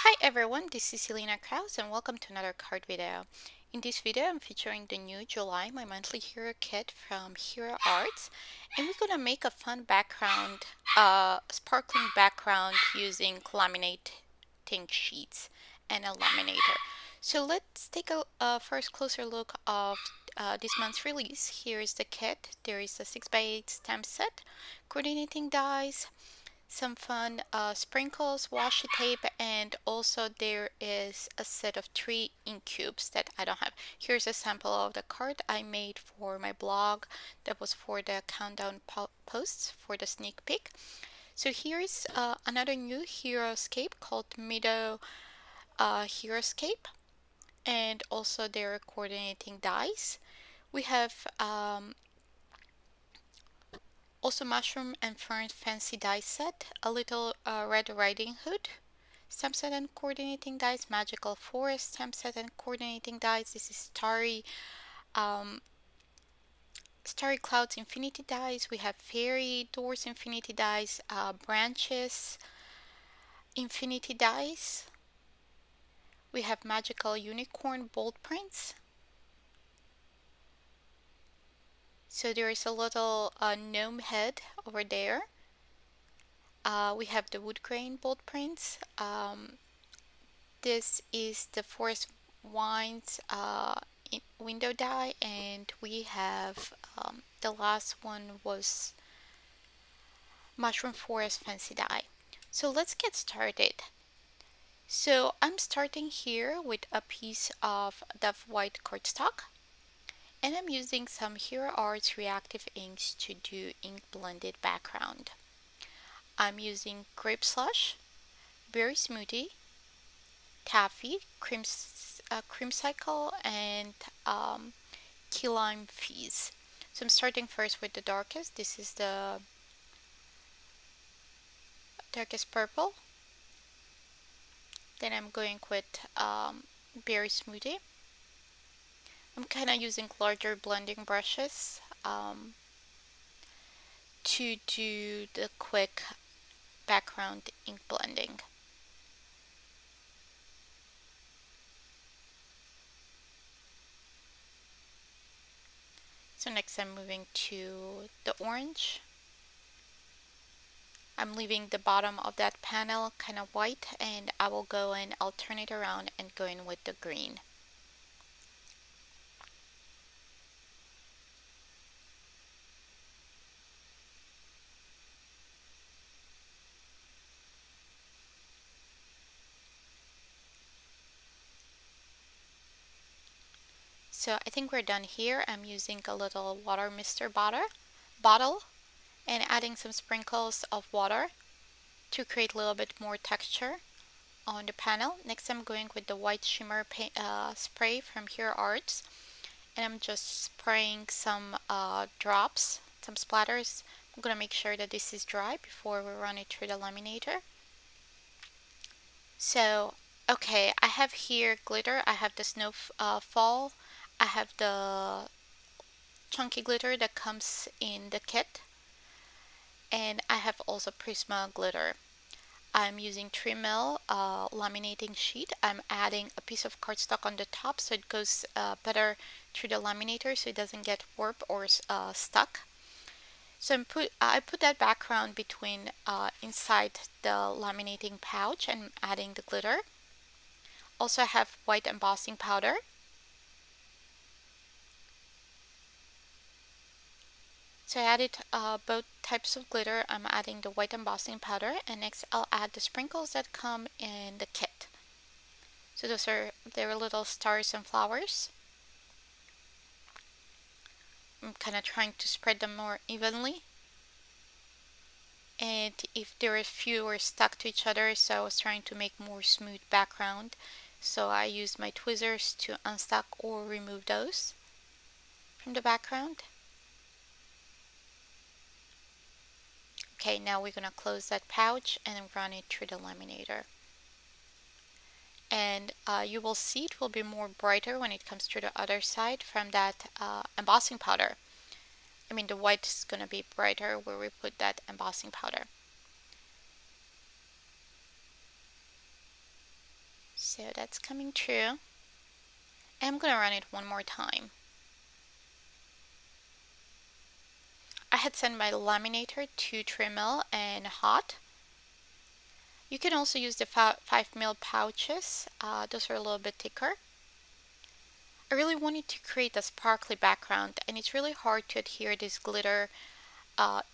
Hi everyone, this is Selena Kraus and welcome to another card video. In this video, I'm featuring the new July My Monthly Hero kit from Hero Arts, and we're gonna make a fun background, sparkling background using laminating sheets and a laminator. So let's take a first closer look of this month's release. Here is the kit. There is a 6x8 stamp set, coordinating dies, some fun sprinkles, washi tape, and also there is a set of 3 ink cubes that I don't have. Here's a sample of the card I made for my blog that was for the countdown posts for the sneak peek. So here's another new Heroescape called Meadow Heroescape, and also their coordinating dies. We have also Mushroom and Fern Fancy Die Set, a little Red Riding Hood stamp set and coordinating dies, Magical Forest stamp set and coordinating dies. This is um, Starry Clouds Infinity dies. We have Fairy Doors Infinity dies, Branches Infinity dies. We have Magical Unicorn Bold prints. So there is a little gnome head over there. We have the wood grain bold prints. This is the Forest Wines window die, and we have the last one was Mushroom Forest Fancy die. So let's get started. So I'm starting here with a piece of the white cardstock, and I'm using some Hero Arts Reactive inks to do ink blended background. I'm using Grape Slush, Berry Smoothie, Taffy, Creamsicle, and Key Lime Fizz. So I'm starting first with the darkest. This is the darkest purple. Then I'm going with Berry Smoothie. I'm kind of using larger blending brushes to do the quick background ink blending. So next I'm moving to the orange. I'm leaving the bottom of that panel kind of white, and I will go and I'll turn it around and go in with the green. So I think we're done here. I'm using a little water mister bottle and adding some sprinkles of water to create a little bit more texture on the panel. Next I'm going with the white shimmer spray from Hero Arts, and I'm just spraying some drops, some splatters. I'm gonna make sure that this is dry before we run it through the laminator. So okay, I have here glitter. I have the Snowfall. I have the chunky glitter that comes in the kit, and I have also Prisma glitter. I'm using 3mm laminating sheet. I'm adding a piece of cardstock on the top so it goes better through the laminator so it doesn't get warped or stuck. So I put that background between inside the laminating pouch and adding the glitter. Also I have white embossing powder. So I added both types of glitter. I'm adding the white embossing powder, and next I'll add the sprinkles that come in the kit. So those are their little stars and flowers. I'm kind of trying to spread them more evenly. And if there are fewer stuck to each other, so I was trying to make more smooth background. So I used my tweezers to unstuck or remove those from the background. Okay, now we're gonna close that pouch and run it through the laminator. And you will see it will be more brighter when it comes to the other side from that embossing powder. I mean, the white is going to be brighter where we put that embossing powder. So that's coming true. I'm gonna run it one more time. I had set my laminator to 3mm and hot. You can also use the 5mm pouches. Those are a little bit thicker. I really wanted to create a sparkly background, and it's really hard to adhere this glitter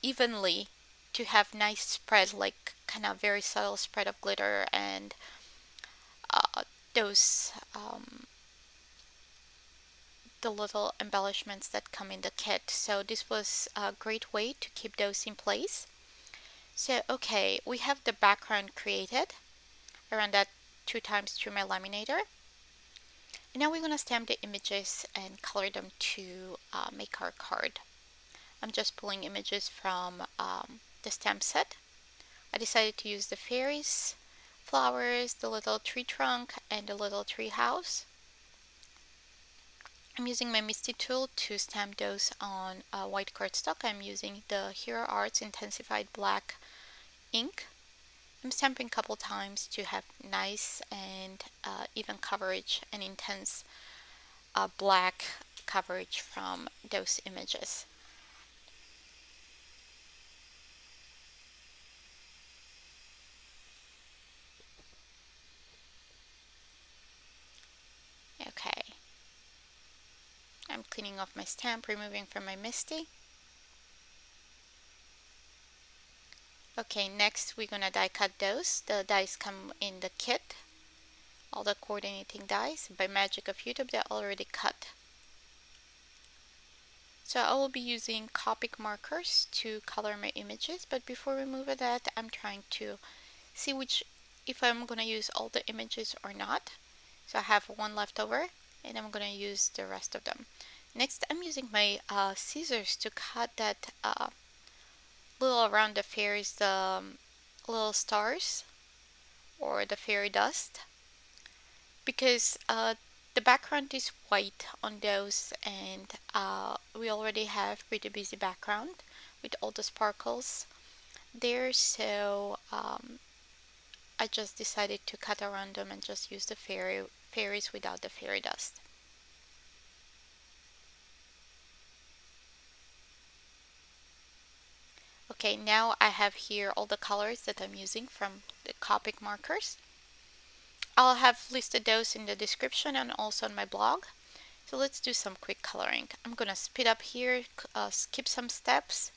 evenly to have nice spread, like kind of very subtle spread of glitter and those the little embellishments that come in the kit. So this was a great way to keep those in place. So okay, we have the background created. I ran that 2 times through my laminator. And now we're going to stamp the images and color them to make our card. I'm just pulling images from the stamp set. I decided to use the fairies, flowers, the little tree trunk, and the little tree house. I'm using my Misty tool to stamp those on white cardstock. I'm using the Hero Arts Intens-ified black ink. I'm stamping a couple times to have nice and even coverage and intense black coverage from those images. Okay, I'm cleaning off my stamp, removing from my Misty. Okay, next we're gonna die cut those. The dies come in the kit, all the coordinating dies. By magic of YouTube, they're already cut. So I will be using Copic markers to color my images, but before we move to that, I'm trying to see if I'm gonna use all the images or not. So I have one left over, and I'm gonna use the rest of them. Next, I'm using my scissors to cut that little around the fairies, the little stars or the fairy dust, because the background is white on those, and we already have pretty busy background with all the sparkles there, so I just decided to cut around them and just use the fairies without the fairy dust. Okay, now I have here all the colors that I'm using from the Copic markers. I'll have listed those in the description and also on my blog. So let's do some quick coloring. I'm gonna speed up here, skip some steps.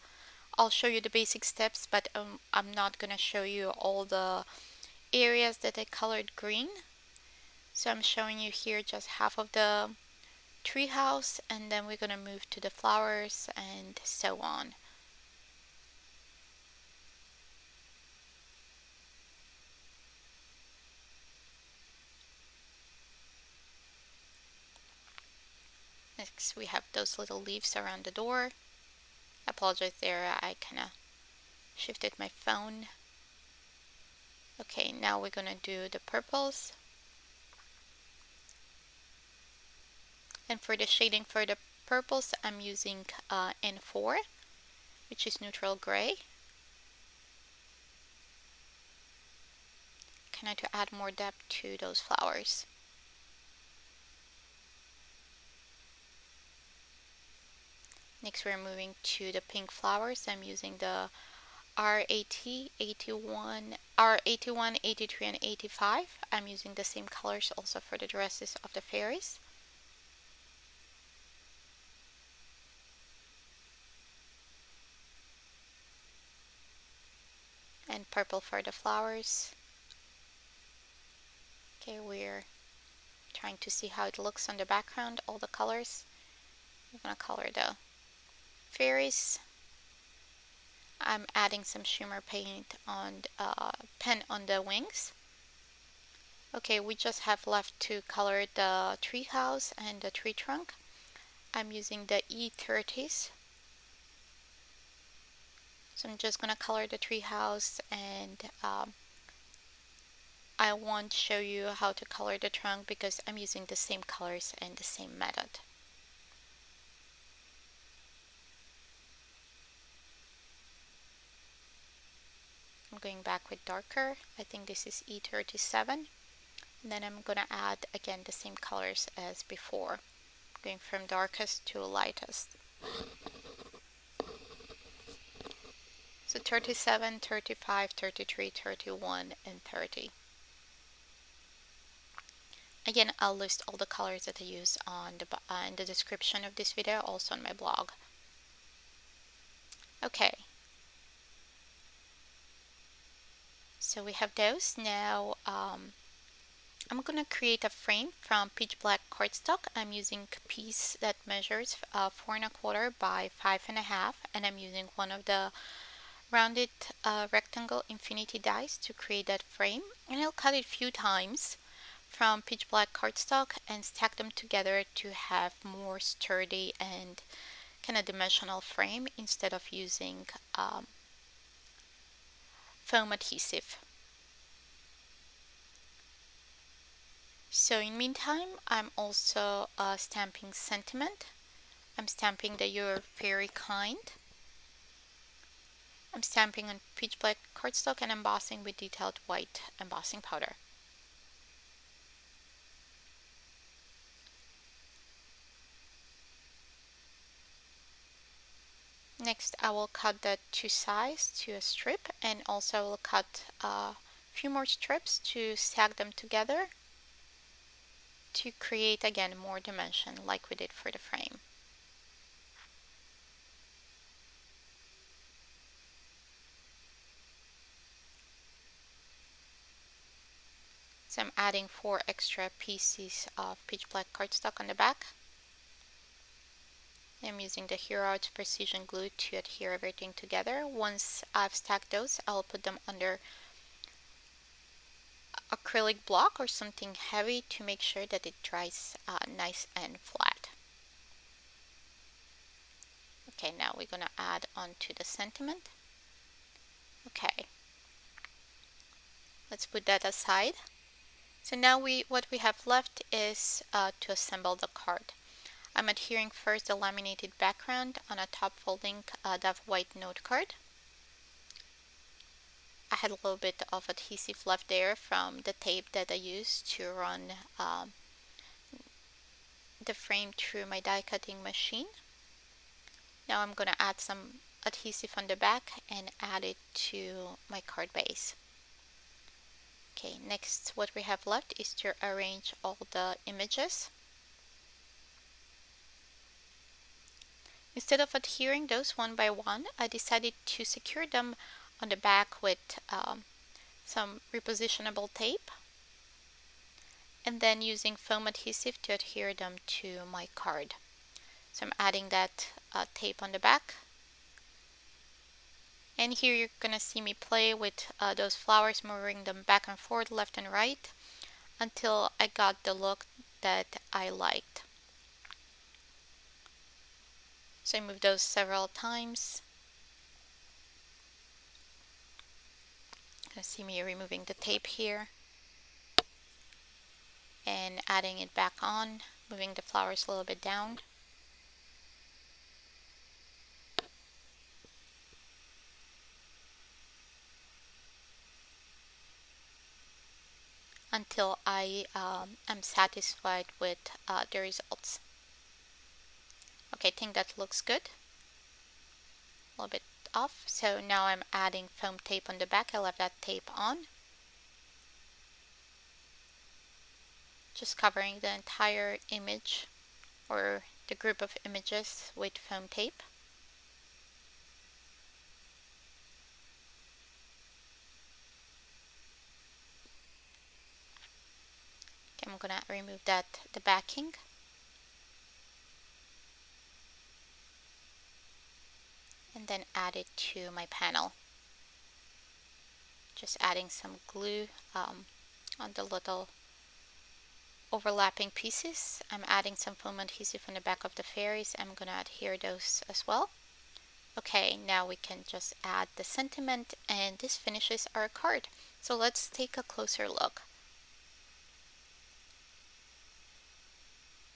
I'll show you the basic steps, but I'm not gonna show you all the areas that I colored green. So I'm showing you here just half of the treehouse, and then we're gonna move to the flowers and so on. Next we have those little leaves around the door. I apologize there, I kinda shifted my phone. Okay, now we're gonna do the purples. And for the shading for the purples, I'm using N4, which is neutral gray. Kind of to add more depth to those flowers. Next we're moving to the pink flowers. I'm using the R80, 81, R81, 83, and 85. I'm using the same colors also for the dresses of the fairies. And purple for the flowers. Okay, we're trying to see how it looks on the background, all the colors. I'm gonna color the fairies. I'm adding some shimmer paint on pen on the wings. Okay, we just have left to color the tree house and the tree trunk. I'm using the E30s. So I'm just gonna color the tree house, and I won't show you how to color the trunk because I'm using the same colors and the same method. I'm going back with darker. I think this is E37. And then I'm gonna add again the same colors as before, going from darkest to lightest. So 37, 35, 33, 31, and 30. Again, I'll list all the colors that I use on in the description of this video, also on my blog. Okay. So we have those. Now I'm gonna create a frame from pitch black cardstock. I'm using a piece that measures 4 1/4 by 5 1/2, and I'm using one of the rounded rectangle infinity dies to create that frame. And I'll cut it a few times from pitch black cardstock and stack them together to have more sturdy and kind of dimensional frame instead of using foam adhesive. So in meantime, I'm also stamping sentiment. I'm stamping the You're Very Kind. I'm stamping on pitch black cardstock and embossing with detailed white embossing powder. Next, I will cut the two sides to a strip, and also I will cut a few more strips to stack them together to create again more dimension like we did for the frame. So I'm adding 4 extra pieces of pitch black cardstock on the back. I'm using the Hues precision glue to adhere everything together. Once I've stacked those, I'll put them under acrylic block or something heavy to make sure that it dries nice and flat. Okay, now we're gonna add onto the sentiment. Okay, let's put that aside. So now what we have left is to assemble the card. I'm adhering first the laminated background on a top folding that white note card. I had a little bit of adhesive left there from the tape that I used to run the frame through my die cutting machine. Now I'm going to add some adhesive on the back and add it to my card base. Okay, next what we have left is to arrange all the images. Instead of adhering those one by one, I decided to secure them on the back with some repositionable tape, and then using foam adhesive to adhere them to my card. So I'm adding that tape on the back. And here you're gonna see me play with those flowers, moving them back and forth, left and right, until I got the look that I liked. So I moved those several times. You can see me removing the tape here and adding it back on, moving the flowers a little bit down. Until I am satisfied with the results. Okay, I think that looks good. A little bit off. So now I'm adding foam tape on the back. I left that tape on. Just covering the entire image or the group of images with foam tape. Okay, I'm gonna remove the backing. And then add it to my panel. Just adding some glue on the little overlapping pieces. I'm adding some foam adhesive on the back of the fairies. I'm gonna adhere those as well. Okay, now we can just add the sentiment, and this finishes our card. So let's take a closer look.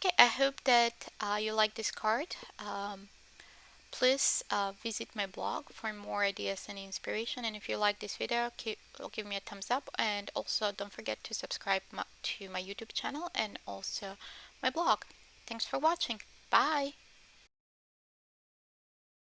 Okay, I hope that you like this card. Please visit my blog for more ideas and inspiration. And if you like this video, give me a thumbs up. And also don't forget to subscribe to my YouTube channel and also my blog. Thanks for watching. Bye!